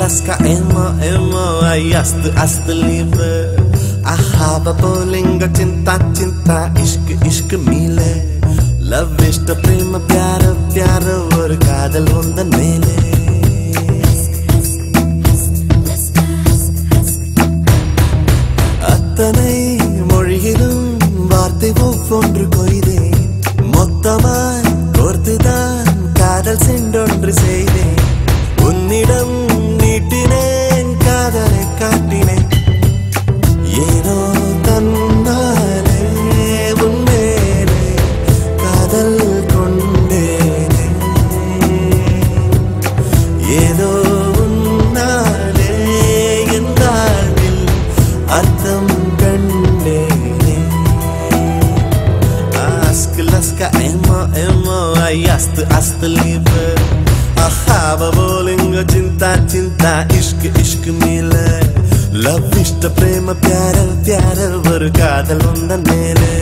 laska emo ay ast liebe ahaba bolinga cinta cinta ishq mile love ishta prema pyara or kaadal undan mele attanai mozhilum vaarthai ovvondru koide mottamai korthudan kaadal sendondru seide உன்னிடம் நீட்டினேன் காதலை காட்டினேன் ஏனோ தன்னாலே உன்மேலே காதல் கொண்டேனே ஏதோ உன்னாலே என் வாழ்வில் அர்த்தம் கண்டேனே ask laska emo ay ast liebe ahaba bolinga cinta ishq mile love ishta prema pyara or kaadal undan mele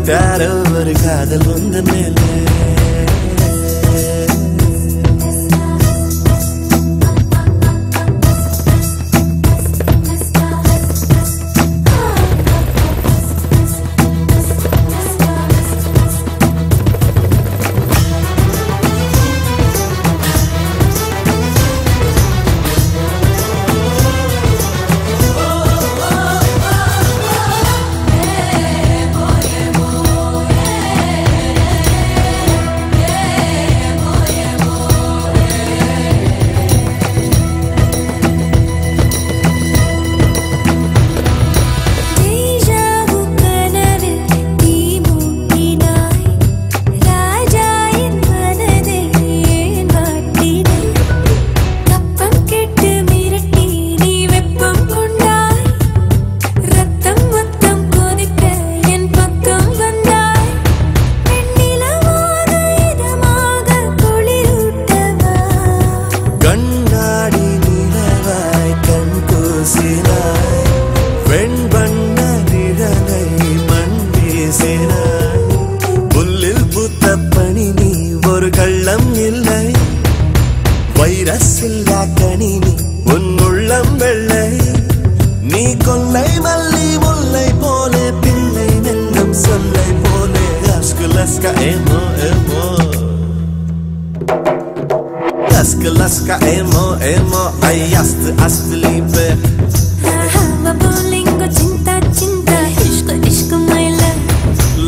प्यार और कादल undan mele வைரசில்லா கணினி உன் உள்ளம் வெள்ளை நீ கொல்லை மல்லி முல்லை போலே பிள்ளை மெல்லும் சொல்லை போலே ask laska emo ay ast liebe ahaba bolinga cinta ishq mile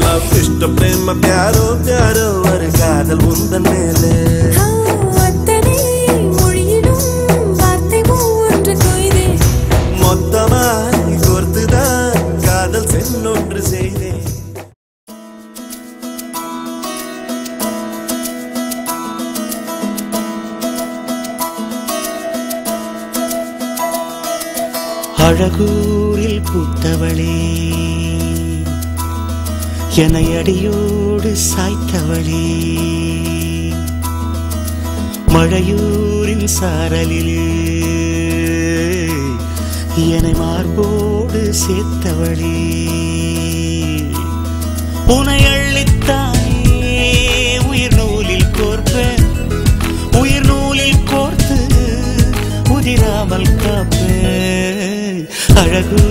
love ishta prema pyaro or kaadal undan mele அழகூரில் நெஞ்சில் பூத்தவளே என்னை அடியோடு சாய்த்தவளே மழையூரின் சாரலிலே என்னை மார்போடு சேர்த்தவளே உனை அள்ளித்தானே உயிர் நூலில் கோர்ப்பேன் உயிர் நூலில் கோர்த்து உதிராமல் காப்பேன் அழகு